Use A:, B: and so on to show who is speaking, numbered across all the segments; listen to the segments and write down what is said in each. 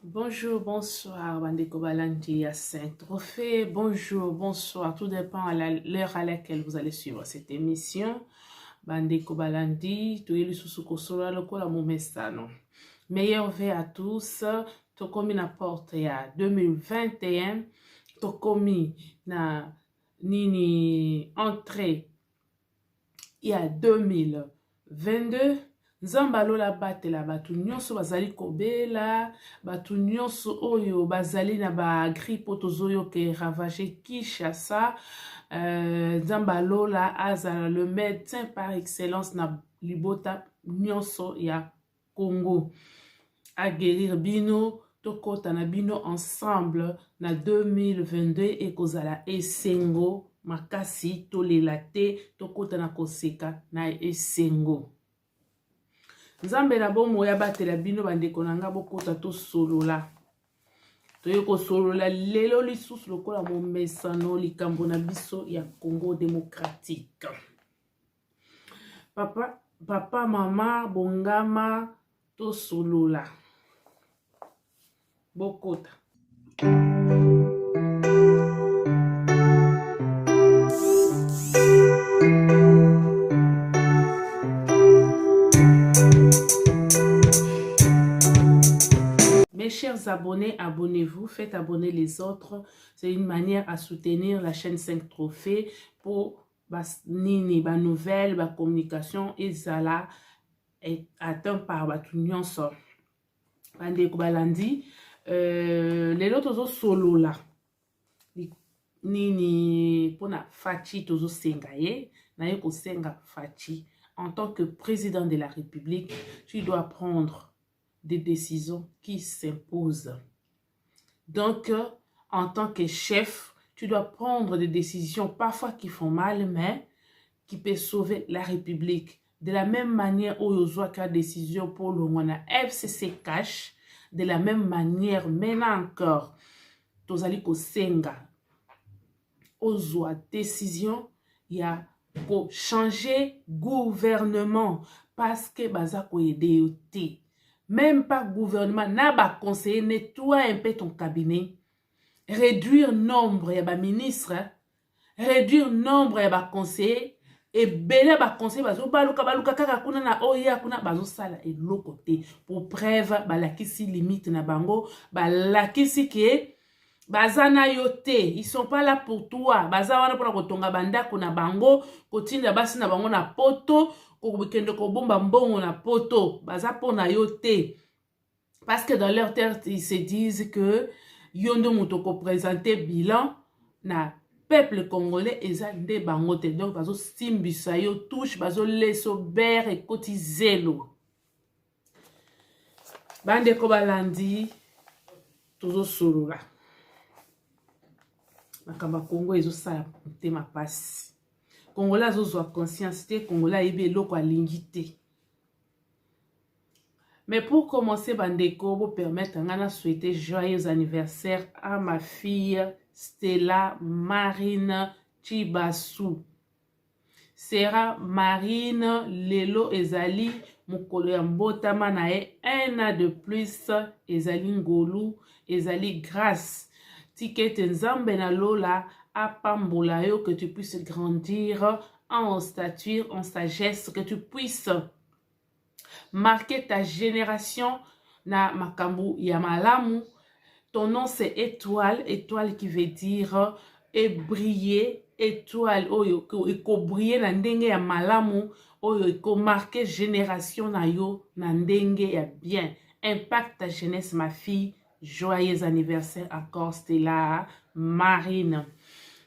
A: Bonjour, bonsoir, Bandeko Balandi à Saint-Trophée. Bonjour, bonsoir, tout dépend à l'heure à laquelle vous allez suivre cette émission. Bandeko Balandi, tu es le sous-sous-kosora, le kola moumestano. Meilleur vœu à tous, tokomi na porte ya 2021, tokomi na nini entrée ya 2022. Nzamba lola batela batu nyonso bazali kobela, batu nyonso oyo bazali na ba grippe tozoyo ke ravage Kinshasa. Nzamba lola azala le médecin par excellence na libota nyonso ya Congo. A guérir bino, tokota na bino ensemble na 2022 et kozala esengo makasi tolela te tokota na koseka na esengo. Nzambe na bomo ya batela bino bandeko na nga bokota to solola. Toye ko solola lelo lisusu lokola momesano likambo na biso ya Congo démocratique. Papa, mama, bongama to solola. Bokota. Mes chers abonnés, abonnez-vous, faites abonner les autres. C'est une manière à soutenir la chaîne 5 Trophées pour nini, ba nouvelle, ba communication et zala est atteint par batu nyonso. Bandeko balandi, les autres solo là. Nini pona fachi tozo senga ye, na ye ko senga fachi. En tant que président de la République, tu dois prendre des décisions qui s'imposent. Donc, en tant que chef, tu dois prendre des décisions parfois qui font mal, mais qui peuvent sauver la République. De la même manière, Oyozwaka décision pour le Mwana FCC Cash, de la même manière, maintenant encore, Tozali Kosenga, Ozwa décision, il y a pour changer gouvernement parce que Bazako est même pas gouvernement, n'a pas conseillé, nettoie un peu ton cabinet, réduire nombre de ministres, réduire nombre de conseillers, et belé ba conseiller bazo baluka kaka kuna na oya kuna bazo sala et l'autre côté pour preuve balakisi limite na bango balakisi ke bazana yote, ils sont pas là pour toi, baza wana pona kotonga bandako na bango, kotinda basi na bango na poto, kokende ko bomba mbongo na poto, baza pona yote. Parce que dans leur tête, ils se disent que yondo mutoko présenter bilan na peuple congolais eza nde bango te. Donc bazo simbisa yo touche, bazo leso ber et kotizelo. Bande ko balandi tozo solola. Makamba Congo ezo sala motema pasi. Congolais azozwa conscience te, Congolais ebe eloko alingi te. Mais pour commencer, bandeko, vous permettre de souhaiter joyeux anniversaire à ma fille Stella Marine Chibasu. Sera Marine Lelo Ezali Mukolo ya mbotama na ye 1 an de plus Ezali Ngolu Ezali grâce. Ticket nzambe na lola apambola yo, que tu puisses grandir en stature, en sagesse, que tu puisses marquer ta génération na makambu ya malamu. Ton nom c'est étoile, étoile qui veut dire et briller, étoile oyo eko briller na ndenge ya malamu, oyo eko marquer génération na yo na ndenge ya bien. Impacte ta jeunesse ma fille. Joyeux anniversaire encore Stella Marine.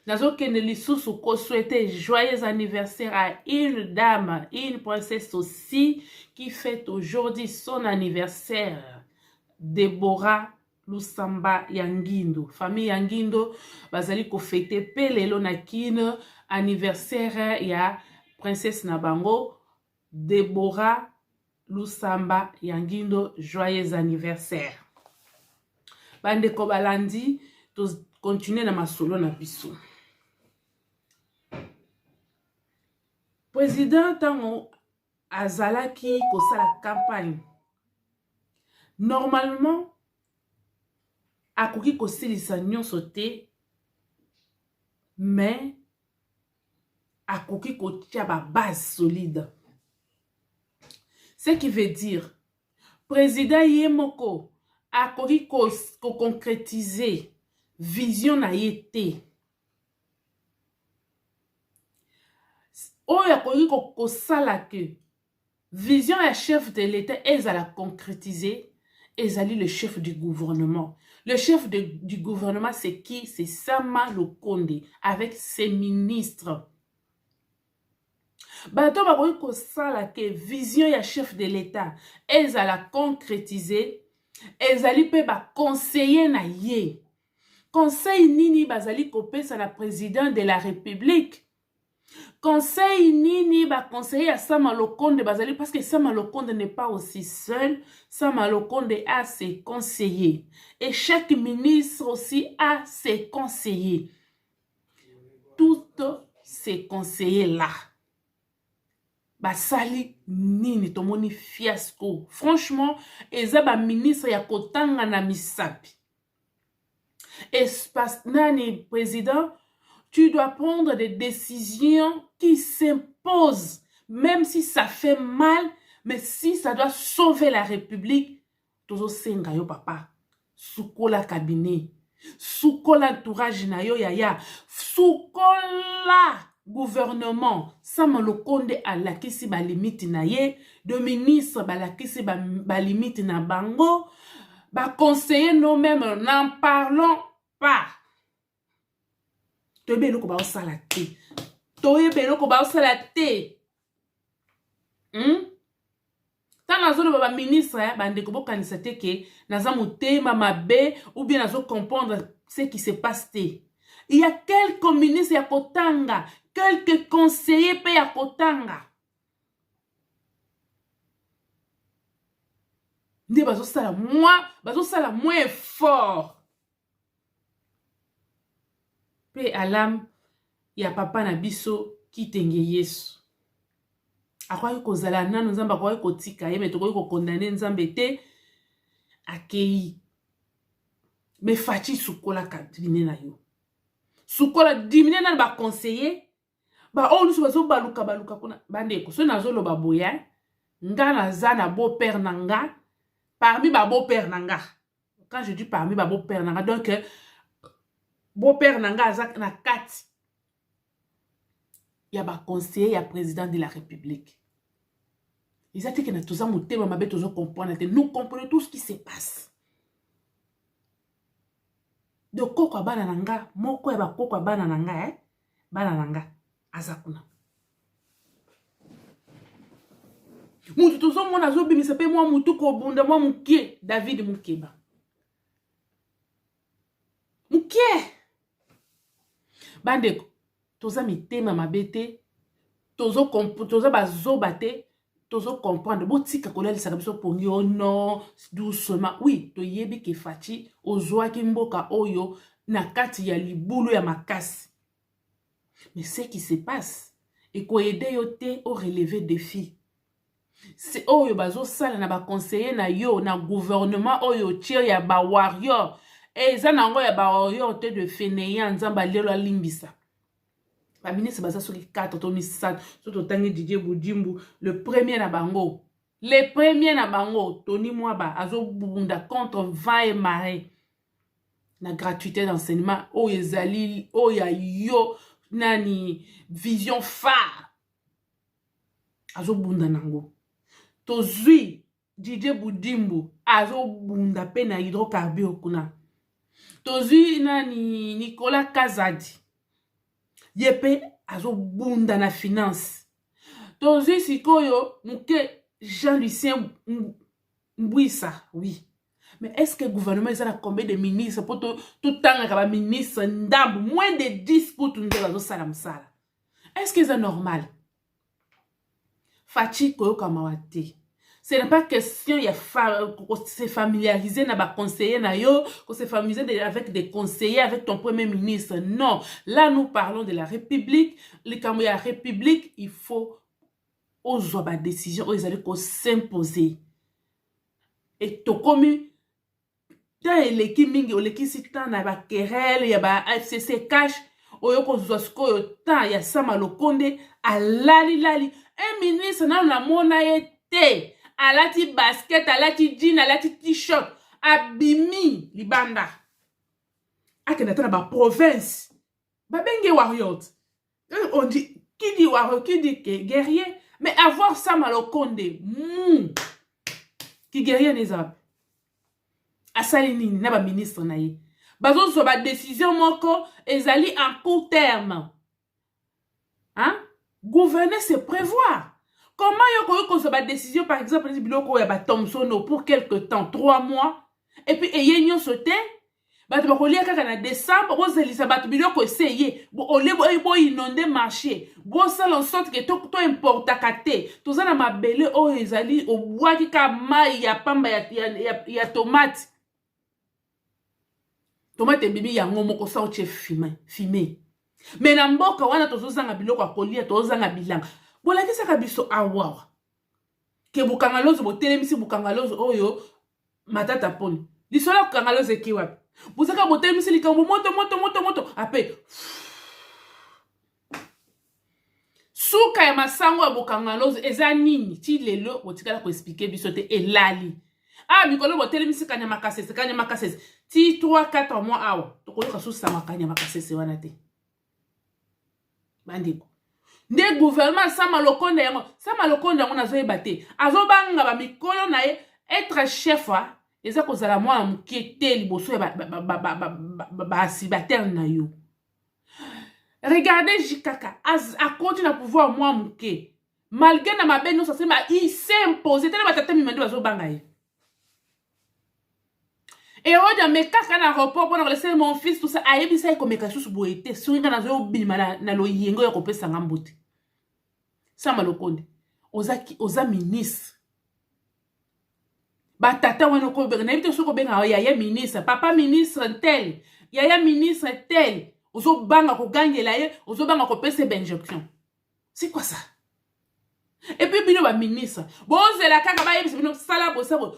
A: Nazokende lisusu ko souhaiter joyeux anniversaire à une dame, une princesse aussi, qui fête aujourd'hui son anniversaire. Deborah Lusamba Yangindo. Famille Yangindo, bazali ko fêter pelelo na kine anniversaire ya princesse Nabango. Deborah Lusamba Yangindo, joyeux anniversaire. Bande ko balandi, to continuer na masolo na biso. Président tango azalaki kosala campagne. Normalement, akoki kosilisa nyonso te, mais akoki kotia ba base solide. Ce qui veut dire, président Yemoko akoki ko concrétiser vision na ye te. Oyo akoki ko sala que vision ya chef de l'État ezala concrétiser, ezali le chef du gouvernement. Le chef du gouvernement, c'est qui? C'est Sama Lukonde avec ses ministres. Bato bakoki ko sala que vision ya chef de l'État ezala concrétiser, ezali pe ba conseiller na ye. Conseil nini bazali kopesa na président de la République. Conseil nini ba conseiller à Sama Lukonde bazali, parce que Sama Lukonde n'est pas aussi seul. Sama Lukonde a ses conseillers. Et chaque ministre aussi a ses conseillers. Toutes ces conseillers-là. Basali nini tomoni fiasco. Franchement, eza ba ministre ya kotanga na misapi. Espace nani président, tu dois prendre des décisions qui s'imposent, même si ça fait mal, mais si ça doit sauver la République. Tozo senga yo papa, sukola cabinet, sukola entourage na yo yaya, sukola gouvernement. Sama Lukonde alakisi ba limite na ye, de ministre balakisi ba limite na bango, ba conseiller nous même n'en parlons pas. Toyebe eloko ba osala te. Toyebe eloko ba osala te. Tant nazo ba ministre bandeko bokanisa te ke naza motema mabe ou bien nazo comprendre ce qui se passe te. Il y a quelques ministres ya kotanga, quelques conseillers pe ya kotanga. Nde bazo sala moins effort. Pe alam ya papa na biso kitenge Yesu. Akwai kozala nanu nzambe akwai kotika ye, mais tokoki ko condamner nzambe te akei. Mais fachi sukola kabine na yo. Sukola dimine na ba conseiller. Ba o nusu bazo baluka kuna bandeko. So nazo lo baboya. Nga na zana beau père nanga. Parmi ba beau père nanga. Quand je dis parmi ba beau père nanga, donc beau-père nanga azak na kati. Il y a ba conseiller, il y a président de la République. Ils ont dit que nous tous comprendre. Nous comprenons tout ce qui se passe. De koko bana nanga, moko ya ba koko bana nanga bana nanga azakuna. Mutu tozo mona zo bimisa pe moi mutu ko bunda moi mukie David Mukeba. Mukie bandeko toza mitema mabete tozo bazobate tozo comprendre botika kolelisa biso pongi oh non doucement oui to yebi ke fachi ozwa ki mboka oyo na kati ya libulu ya makasi, mais ce qui se passe et ko aider yo te au relever défi. C'est oyo bazo sala na ba conseiller na yo na gouvernement oyo tie ya ba warrior eza nango ya ba warrior te de fainéant nzamba lelo limbisa. La ministre baza soki 4 to misat soto tangi Didier Boudimbu le premier na bango. Le premier na bango Tony Mwaba azo bunda contre vent et marée. Na gratuité d'enseignement o ezali o ya yo nani vision phare. Azo bunda nango. Tozui Didier Boudimbu azo bunda pe na hydrocarbure kuna. Tozui nani Nicolas Kazadi. Yepe azo bunda na finance. Tozi sikoyo muke Jean-Lucien Mbouissa, oui. Mais est-ce que le gouvernement a combien de ministres pour tout temps que ministre ndambu moins de 10 pour tout le salam sala? Est-ce que c'est normal? Fachi koyo kamawate. Ce n'est pas question de se familiariser avec des conseillers, de se familiariser avec des conseillers, avec ton premier ministre. Non. Là, nous parlons de la République. Quand il y a la République, il faut oser des décisions, ils allaient s'imposer. Et tout comme tant eleki mingi olekisi tant na ba querelle ya ba FCC cash oyo kozwa sikoyo tant ya Sama Lokonde alali un ministre na mona ye te alati basket alati jean alati t-shirt abimi libanda akenda ta na ba province babenge warrior. On dit qui dit warrior qui dit guerrier mais avoir Sama Lokonde qui guerrier les arabes asali nini na ba ministre na ye bazo so ba décision moko ezali en court terme. Hein? Gouverner c'est prévoir. Comment yoko so ba décision par exemple biloko ya ba Thomsono pour quelque temps 3 mois et puis eyenyo sauté bato bakolia kaka na décembre bozelisa bato biloko essayé bo inonder marché bo sala en sorte que to importa kate to za na mabele o ezali obwaki ka mai ya pamba ya tomate tomate bibi yango moko sa oche fumé mais na mboka wana tozozanga biloko akolia tozanga bilanga bolakisaka biso awa ke bukangalozo botelemisi bukangalozo oyo matata poni lisola bukangalozo ekiwa buzaka botelemisi likambo moto ape suka ya masango ya bukangalozo eza nini ti lelo botikala ko expliquer biso te elali mikolo botelemisi kanya makasese ti 3-4 mois awa tokoloka susa makanya makasese wana te bandiko nde gouvernement Sama Lokonde yango nazoyeba te azobanga ba mikolo na ye être chef eza kozala mwana moke te liboso ya basibatere na yo. Regardez Jikaka akoti na pouvoir mwa moke malgré na mabe nyonso asema il s'est imposé tena batata mimande bazobanga ye et oja mekaka na rapport pour laisser mon fils tout ça ayebisa ekomeka susu boete soinga nazo bima na loyengo ya kopesa ngambote. Sama Lokonde oza ministre batata wana ko na ibite soko benga ya ministre papa ministre tel ya ministre tel ozo banga ko gangela ye ozo banga ko pesa injection. C'est quoi ça? Et puis bino ba ministre bozela kaka ba yebisa bino sala bosabo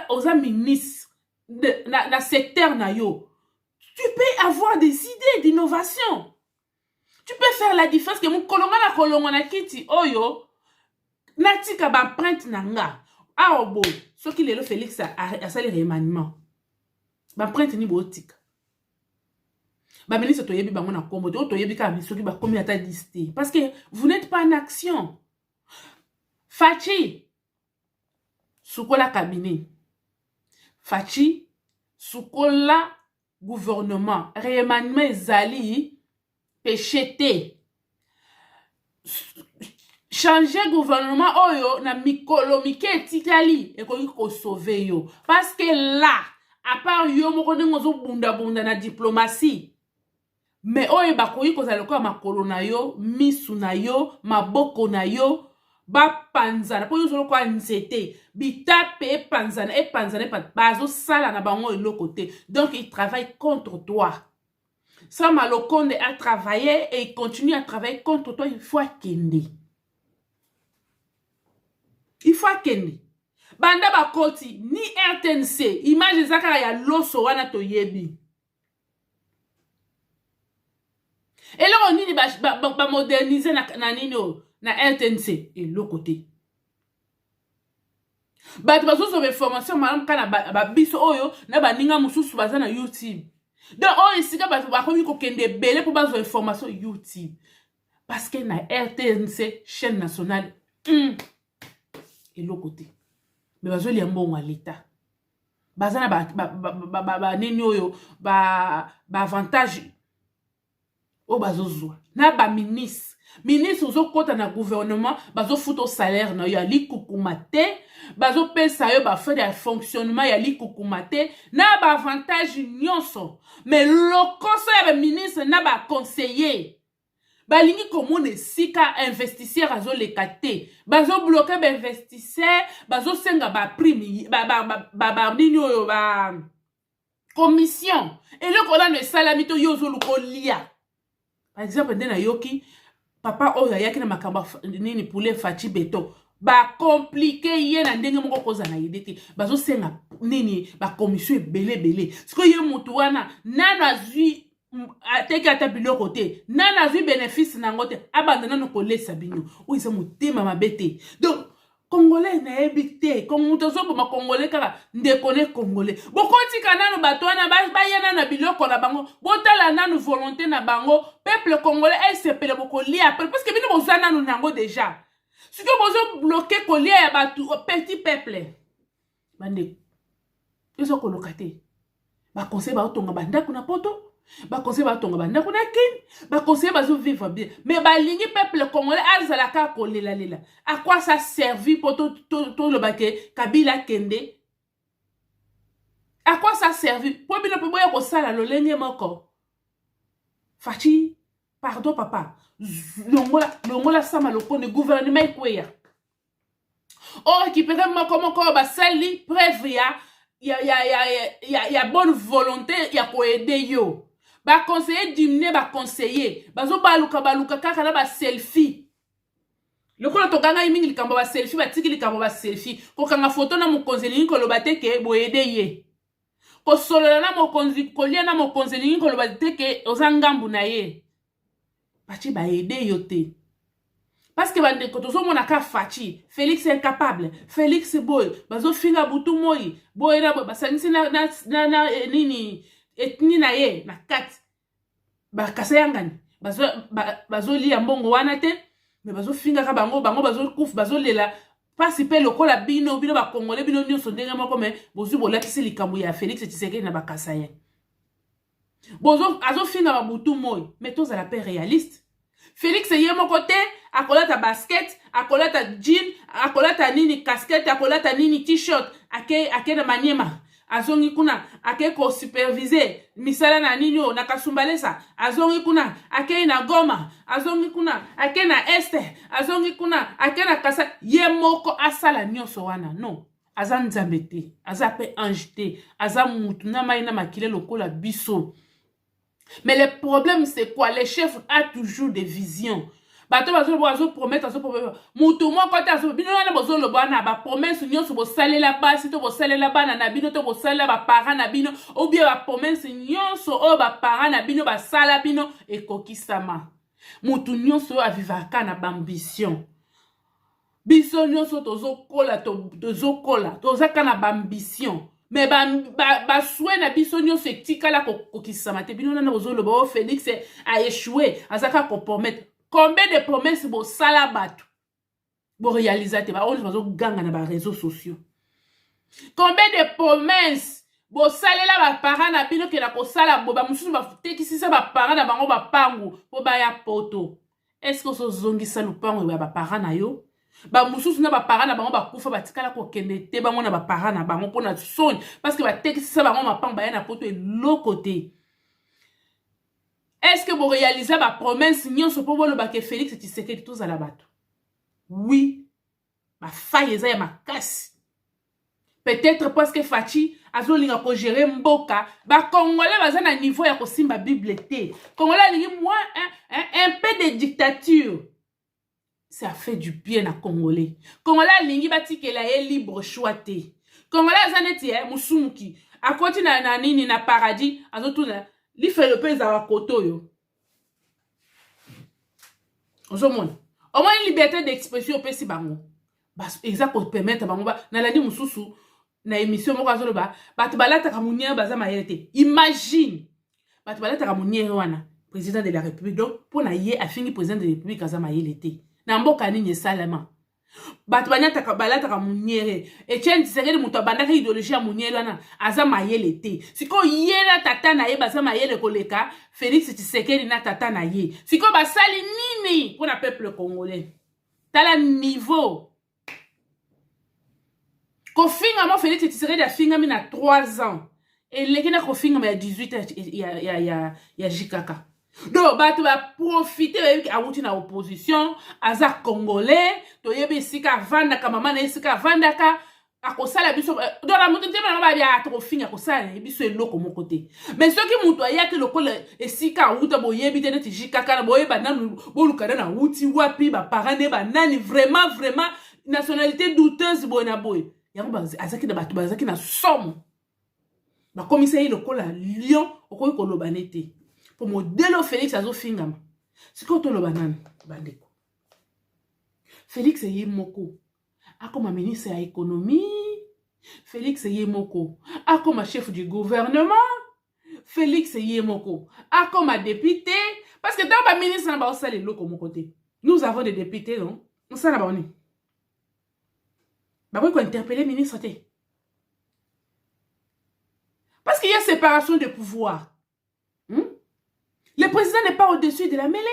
A: oza ministre na secteur na yo. Tu peux avoir des idées d'innovation. Tu peux faire la différence que mon kolonga na kiti oyo natika ba print nanga aobo soki lelo Félix a sali remaniement ba print ni botika ba ministre to yebi bango na kombo to yebi ka soki ba komi ata liste parce que vous n'êtes pas en action. Fachi sukola cabinet Fachi sukola gouvernement remaniement ezali pécheté changer gouvernement oyo na mikolo mike etikali ekoki ko sauver yo parce que là à part yo moko ndenge zo bunda na diplomatie mais oyo bakoki kozala ko makolo na yo misu na yo maboko na yo ba panzana po yo zolo kwa nzete bitape panzana bazo sala na bango eloko te donc il travaille contre toi. Sama Lokonde a travaillé et il continue à travailler contre toi. Il faut akende. Banda bakoti ni RTNC image zakara ya loso wana to yebi. Et là on dit ba moderniser na nino na RTNC et l'autre côté. Ba tu bazo sobre formation malam kana ba biso oyo na ba ninga mususu baza na YouTube. Donc on ici ka ba komi ko kende belé pour bazo information YouTube. Parce que na RTNC chaîne nationale et l'autre côté. Mais bazo li mbongo l'état. Baza na ba nini oyo ba avantage o bazo zwa. Na ba ministre ozo kota na gouvernement bazo futo salaire na yo ali kukumate bazo pesa yo ba fait de fonctionnement ya li kukumate na ba avantage nyonso mais lokoso ya ba ministre na ba conseiller balingi komone sika investisseur azo lekate bazo bloquer ba investisseur bazo senga ba prime ba nini oyo ba commission et le kola ne salamito yo zo lukolia par exemple ndena yoki papa oyo ayaki na makamba nini poulet Fachi beto ba compliqué ye na ndenge moko kozana yede te bazo senga nini ba commission belé siko ye mutu wana nana zui ateki ata biloko te nana zui bénéfice nango te abanda nano kolesa bino oyo eza motema mabe te donc Congolais na ebité comme mutu azoboma Congolais kaka ndekone Congolais bokotika nano bato wana bayana na biloko na bango botala nano volonté na bango peuple congolais esepele bokolia après parce que bino boza nano nango déjà si que bozo bloquer kolia ya bato petit peuple bande ezo koloka te ba conseil ba otonga bandako na poto ba conseil ba otonga bandako na kin ba conseil bazo vivre bien mais ba lingi peuple congolais azala ka kolela lela à quoi ça servi pour tout le baké Kabila kende à quoi ça servi pour bino po boya ko sala lolenge moko Fachi pardon papa longola sama lokondi gouvernement ekweya o récupérer moko basali preuve ya bonne volonté ya ko aider yo ba conseiller diminuer ba conseiller bazo baluka kaka na ba selfie lokola tokanga mingi likambo ba selfie batiki likambo ba selfie ko kanga photo na mokonzeli ko loba te ke bo aider ye ko solola na mokonzi ko lia na mokonzeli ko loba te ke ozangambu na ye Fachi ba aider yo te parce que bande ko tozo mona ka Fachi Félix est incapable Félix boy bazo finga butu moi boy na basangisi na nini etni na ye na kat ba kasayangani bazo lia mbongo wana te mais bazo finga ka bango bazo kuf bazo lela pasi pe lokola bino ba congolais bino nyonso ndenge moko mais bozu bolakisi likambo ya Félix Tshisekedi na bakasaya bozo azo finga ba butu moi mais toza la paix réaliste Félix ye moko te akolata basket akolata jean akolata nini casquette akolata nini t-shirt ake na maniema azongi kuna ake ko superviser misala na nini na kasumbalesa azongi kuna ake na Goma azongi kuna ake na este azongi kuna ake na kasa ye moko asala nyonso wana non aza nzambe te aza pe ange te aza mutu na mai na makile lokola biso. Mais le problème c'est quoi? Les chefs ont toujours des visions. Bato bazo promettre mutu moko te azo bino na bozo lo bana ba promesse nyonso bo salela ba si to bo salela bana na bino to bo salela ba parents na bino ou bien ba promesse nyonso o ba parents na bino ba sala bino ekokisama. Mutu nyonso avivaka na ambition. Biso nyonso tozokola tozaka na ambition. Mais ba souhait na biso nyonso etikala kokisama te bino na bozo lo ba Félix a échoué azaka ko promettre. Combien de promesses bo sala batu bo réaliser ba on bazo ganga na ba réseaux sociaux. Combien de promesses bo salela ba parents na bino ke na ko sala bo ba mususu ba tekisisa ba parents na bango ba pangu po ba ya poto. Est-ce que so zongisa lupango ya ba parents na yo? Ba mususu na ba parents na bango ba kufa ba tikala ko kende te bango na ba parents na bango pona soni parce que ba tekisisa bango ma pangu ba ya na poto et l'autre côté. Est-ce que vous réalisez ma promesse nyonso po bolo ba ke Félix Tshisekedi tous à la bato? Oui. Ma faille eza ya makasi. Peut-être parce que Fachi azolinga ko gérer mboka, ba congolais baza na niveau ya ko simba bible te. Congolais lingi moi un peu de dictature. Ça fait du bien à congolais. Congolais lingi batikela ye libre choix te. Congolais azaneti musumuki. Akoti na nini na paradis azotuna li fait le pays à koto yo. Ozomona. Au moins une liberté d'expression pesi bango. Bas exact permettre bango ba na landi mususu na émission moko azolo ba batu balata ka munyere baza mayete. Imagine. Batu balata ka munyere wana président de la République donc pour na ye afingi président de la République aza mayete. Na mboka nini salama. Batu banyata ka balata ka munyere Etienne Tshisekedi muto bandaka idéologie ya munyere wana aza mayele te siko yela tata na ye baza mayele koleka Félix Tshisekedi na tata na ye siko basali nini pour le peuple congolais tala niveau kofinga mo Félix Tshisekedi afinga mi na 3 ans et lekina kofinga ma 18 ya jikaka. Donc, bato va profiter avec awuti na opposition, aza congolais, to yebe sika vanda ka mama na sika vanda ka akosala biso do la mutu te na ba bia to finga kosala biso eloko mo côté. Mais ceux qui mutu ayaki lokola esika awuta bo yebi te neti jikaka na boyeba nanu bo lukana na wuti wapi ba parane ba nani vraiment nationalité douteuse boy na boy yango azaki na bato bazaki na somme bakomisa ye lokola lion okoki koloba nete po modelo Félix azofingama sikoyo toloba nani bandeko Félix ye moko akoma ministre ya économie Félix ye moko akoma chef du gouvernement Félix ye moko akoma député parce que dans ba ministre na ba osala eloko moko te nous avons des députés non on sala ba oni ba ko interpeller ministre te parce qu'il y a séparation de pouvoir. Le président n'est pas au-dessus de la mêlée.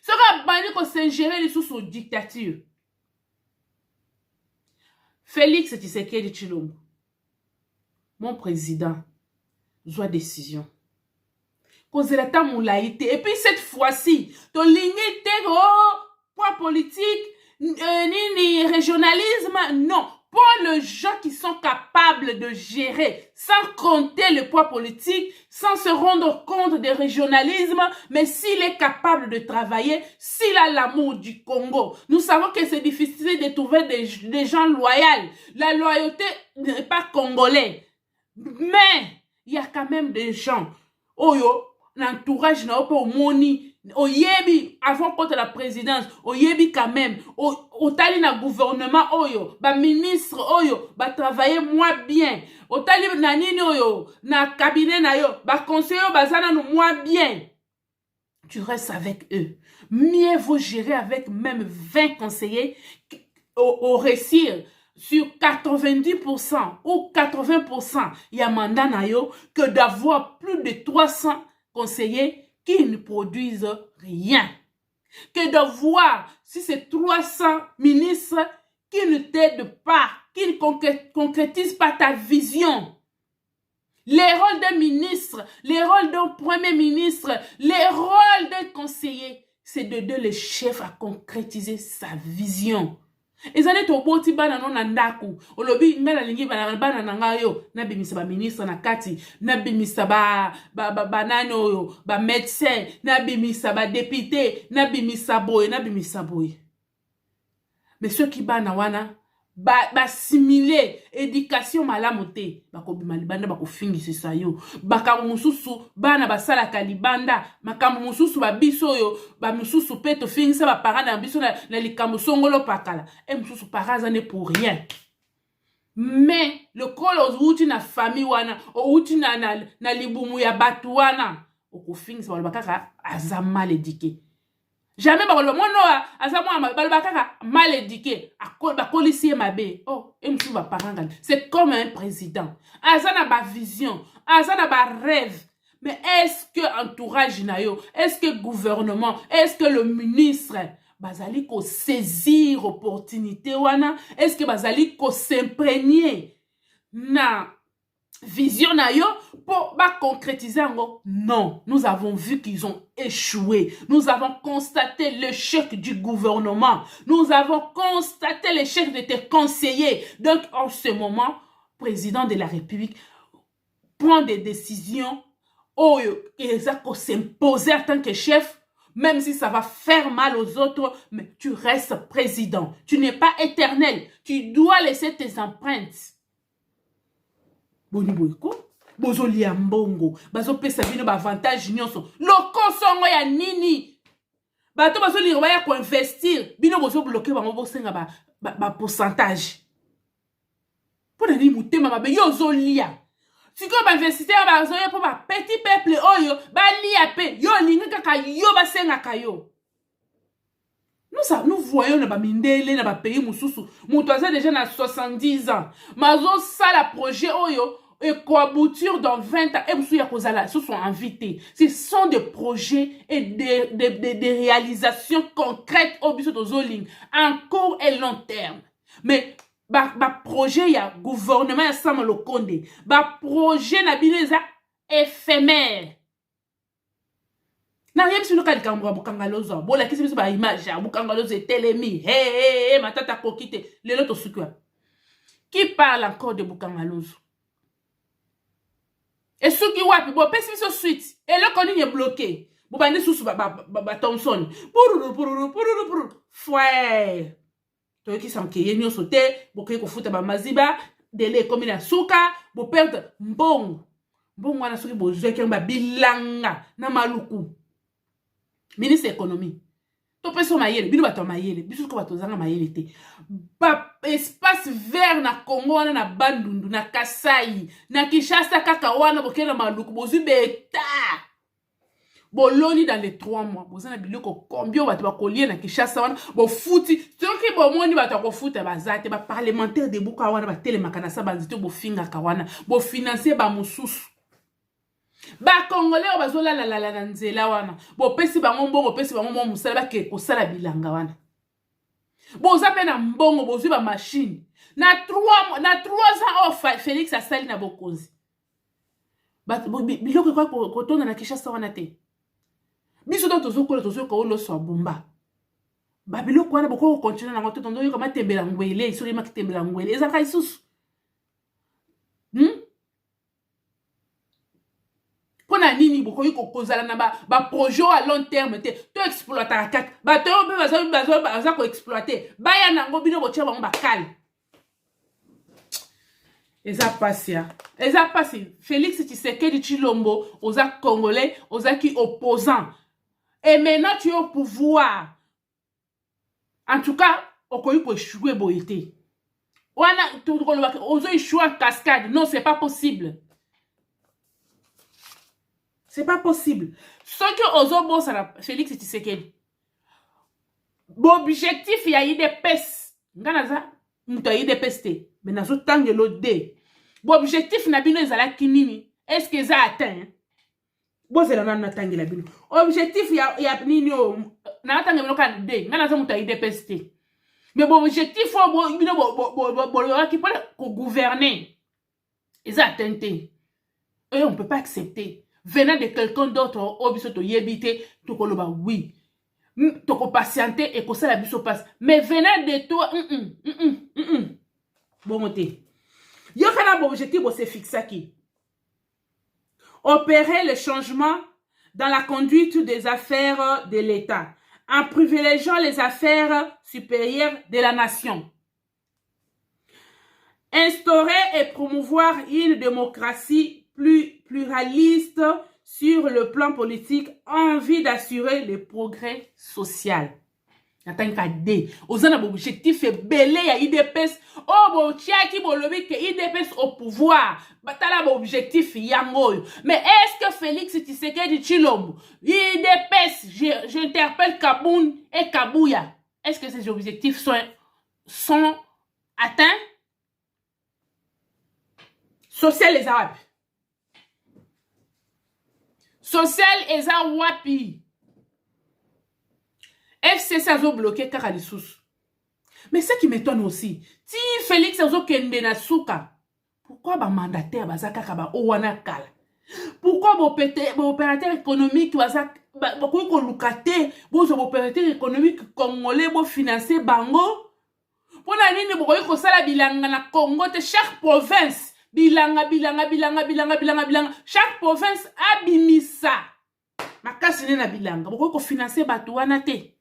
A: Sera banni qu'on s'ingérer sous son dictature. Félix Tshisekedi Tshilombo, mon président, doit décision. Cause la temps moulaïté. Et puis cette fois-ci, ton ligne point politique, ni régionalisme, non. Pour les gens qui sont capables de gérer, sans compter le poids politique, sans se rendre compte du régionalisme, mais s'il est capable de travailler, s'il a l'amour du Congo. Nous savons que c'est difficile de trouver des gens loyaux. La loyauté n'est pas congolais. Mais, il y a quand même des gens. Oh yo, l'entourage n'a pas au moni. Oyebi avant contre la présidence oyebi quand même otali na gouvernement oyo ba ministre oyo ba travailler moins bien otali na nini oyo na cabinet na yo ba conseiller bazana no moins bien tu restes avec eux mieux vaut gérer avec même 20 conseillers au réussir sur 90% ou 80% y a mandat na yo que d'avoir plus de 300 conseillers qui ne produisent rien. Que de voir si ces 300 ministres qui ne t'aident pas, qui ne concrétisent pas ta vision. Les rôles d'un ministre, les rôles d'un premier ministre, les rôles d'un conseiller, c'est d'aider le chef à concrétiser sa vision. Ezane to boti bana no na ndaku olobi ngala lingi bana nanga yo na bimisa ba ministre na kati na bimisa ba nani oyo ba médecin na bimisa ba député na bimisa boy mais ceux qui bana wana ba simuler éducation malamu te bakobima libanda bakofingisa sa yo baka mususu bana basala kalibanda makambo mususu ba biso yo ba mususu pe to fingisa ba parents na biso na likambo songolo pakala et mususu paraza ne pour rien mais le kolo uti na famille wana uti na libumu ya batu wana okofingisa balobaka aza mal éduqué. Jamais ba lo mono aza mwa balobaka mal éduqué ba policier mabe oh et musu ba paranga c'est comme un président aza na ba vision aza na ba rêve mais est-ce que entourage na yo est-ce que gouvernement est-ce que le ministre bazali ko saisir opportunité wana est-ce que bazali ko s'imprégner na vision na yo pour concrétiser ngo non nous avons vu qu'ils ont échoué nous avons constaté l'échec du gouvernement nous avons constaté l'échec de tes conseillers donc en ce moment président de la République prend des décisions et ça s'imposer en tant que chef même si ça va faire mal aux autres mais tu restes président tu n'es pas éternel tu dois laisser tes empreintes. Boni boyko bozo liambongo bazo pesa bino ba avantage nyonso loko songo ya nini bato bazo lirwa ya ko investir bino bozo bloquer bango bosenga ba pourcentage pona ni mutema mabe yo zo lia siko ba investisseur bazo ya po ba petit peuple oyo ba lia pe yo linga kaka yo basenga kayo. Nous voyons na ba mindele na ba pays mususu muto aza déjà na 70 ans mazo sala projet oyo et qu'aboutir dans 20 ans et musu ya kozala ce sont invités ce sont des projets et des réalisations concrètes au biso de zoling en court et long terme mais ba projet ya gouvernement ya Sama Lokonde ba projet na bineza éphémère. Na rien sur le cas de Kambra Bukangalozo. Bon, la question c'est ba image ya Bukangalozo et Telemi. Hey, matata kokite. Le loto sukwa. Qui parle encore de Bukangalozo? Et ceux qui wapi bon pesi so suite. Et le koni est bloqué. Bon bande sous ba Thompson. Fouet. toyoki sankeye nyonso te bokoki kofuta bamaziba dele ekomi na suka boperde mbongo mbongo wana soki bozwaki yango babilanga na maluku ministre économie topesa mayele bino bato ya mayele biso soki bato ozanga mayele te espace vert na Congo wana na Bandundu na Kasai na Kinshasa kaka wana bokende na maluku bozwi beta boloni dans les 3 mois bozana biloko combien bato bakolie na Kinshasa wana bofuti soki bomoni bato bakofuta bazate ba parlementaire de buka wana batelemaka na sa banzito bofingaka wana bofinancer ba mususu ba congolais bazolala la na nzela wana bopesi bango mbongo bopesi bango mo musala bake kosala bilanga wana boza pe na mbongo bozwi ba machine na 3 ans of Félix asali na bokonzi biloko kwa kotonda na Kinshasa wana te biso to tozokola tozoyoka oloso abumba babiloko wana boko continue na ngoto tondo yoka matembela ngwele soki makitembela ngwele ezaka isusu pona nini bokoki kokozala na ba projet à long terme te to exploiter kaka bato yo be baza ko exploiter baya nango bino botia bango bakale eza pasi Félix Tshisekedi Tshilombo oza congolais oza ki opposant et maintenant tu es au pouvoir en tout cas okoki ko échouer boyete wana ozo échouer en cascade non c'est pas possible. C'est pas possible. Ce que ozo bossa na Félix Tshisekedi. Bon objectif ya IDPS. Ngana za muta IDPS te. Mais nazo tangelo de. Bon objectif na bino ezala kinini. Est-ce que ça atteint? Bo zela na tangela bino. Objectif ya nini o na tangelo kan de. Ngana za muta IDPS te. Mais bon objectif o bino bo qui peut gouverner. Ils atteint. Et on peut pas accepter. Venant de quelqu'un d'autre, obisoto yebite, tokoloba oui. Toko patienter et que ça la biso passe. Mais venant de toi, bon monté. Yo kana bon objectif c'est fixé qui. Opérer le changement dans la conduite des affaires de l'État, en privilégiant les affaires supérieures de la nation. Instaurer et promouvoir une démocratie plus pluraliste sur le plan politique en vue d'assurer le progrès social. Natanga D. Ozana bo objectif est belé ya IDPS. Oh bo tiaki bo lobi que IDPS au pouvoir. Batala bo objectif yango. Mais est-ce que Félix Tshisekedi Tshilombo, IDPS, j'interpelle Kaboun et Kabouya. Est-ce que ces objectifs sont atteints? Social les Arabes. Social eza wapi. FCC a bloqué Karalisous. Mais ce qui m'étonne aussi, si Félix a kende na souka, pourquoi ba mandataire bazaka kaba owana kala? Pourquoi bo opérateur économique bazaka ba ko lukate, bo opérateur économique congolais bo financer bango? Pona nini bo ko sala bilanga na Congo te chaque province bilanga. Chaque province a bimisa. Makasi ne na bilanga. Boko ko financer batu wana te.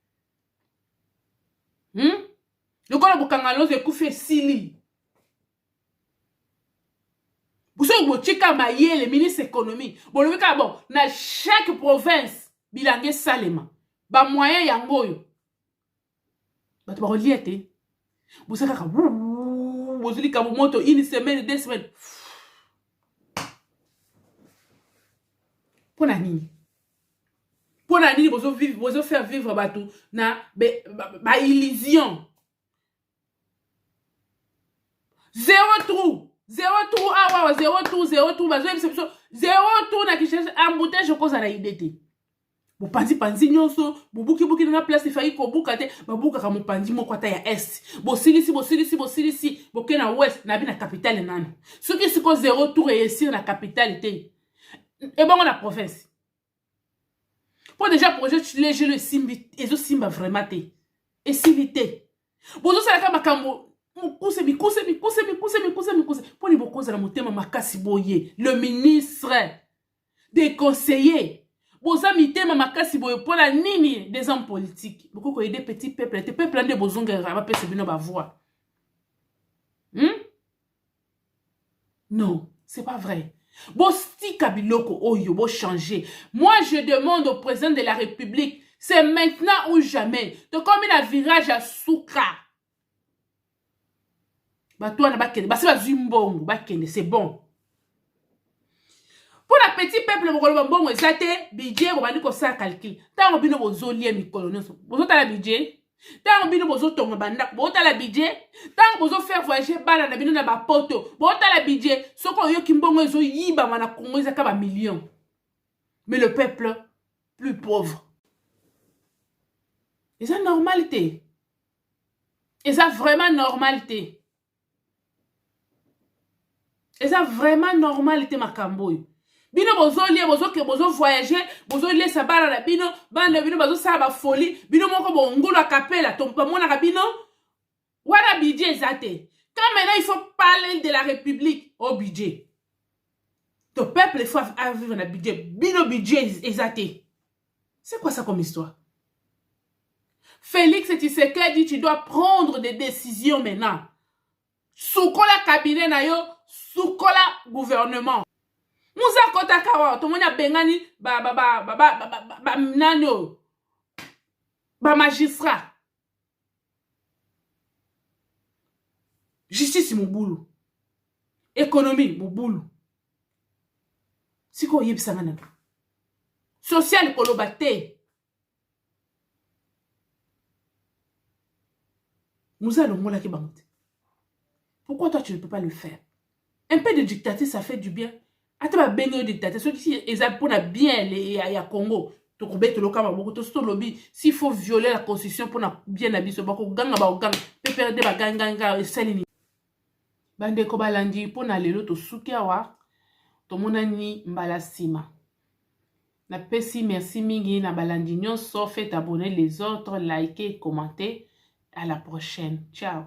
A: Lokola bokangaloze ekufe sili. Buso bochika mayele ministre économie. Bolobika bon na chaque province bilanga salema. Ba moyen yangoyo. Batu ba reliete. Buso kaka bozuli ka moto une semaine 2 semaines. Pona nini bozo faire vivre batu na ba illusion. Zéro trou awa zéro trou na Kinshasa embouteillage koza na idée. Bopanzi nyonso bubuki na place fayi ko buka te babuka ka mopanzi moko ata ya est bosilisi boke na ouest na bi na capitale nana soki siko zéro tour et ici na capitale te et bon na province pour déjà projet léger le simbi ezo simba vraiment te et civité bozo sala ka makambo mukuse pour ni bokoza na motema makasi boye le ministre des conseillers boza mitema makasi boye pona nini des hommes politiques beaucoup ko aider petit peuple te peuple ande bozonga ba pese bino ba voix. Non, c'est pas vrai. Bostika biloko oyo bo changer. Moi je demande au président de la République, c'est maintenant ou jamais. Donc comme il a virage à Souka. Batouana bakende, basi bazumbongo bakende, c'est bon. Pour la petit peuple mokolo mbongo ezate budget ko bandi ko sa calcul. Tango bino bozolie mikolo nyonso. Bozota la budget. Tango bino bozo tonga banda, bota la budget. Tango bozo faire voyager bana na bino na ba poto, bota la budget. Soko yo kimbongo ezo yiba mana Congo ezaka ba millions. Mais le peuple plus pauvre. Et ça normalité. Et ça vraiment normalité. Et ça vraiment normalité makamboy. Bino bozo lié bozo voyager, bozo lié sa bara la bino, bande bino bozo sa ba folie, bino moko bo ngolo a capella, ton pas mona bino. Wala budget zate. Quand maintenant il faut parler de la République au budget. Ton peuple il faut vivre un budget, bino budget zate. C'est quoi ça comme histoire? Félix Tshisekedi, tu dois prendre des décisions maintenant. Soukola cabinet na yo, soukola gouvernement. Moussa kota kawa, tout le monde a bengani, nano, magistrat. Justice mon boulot. Économie mon boulot. Si quoi yeb sangana. Social kolobate. Moussa le mola ki bangote. Pourquoi toi tu ne peux pas le faire? Un peu de dictature ça fait du bien. Ataba benyo dictateur ceux qui ezap pour na bien les ya Congo to kobete lo kama boko to sto lobby s'il faut violer la constitution pour na bien na biso bako ganga ba ganga pe perdre ba ganga esalini bande ko balandi pour na lelo to suki awa to monani mbala sima na pesi merci mingi na balandi nyonso faites abonner les autres likez commenter à la prochaine ciao.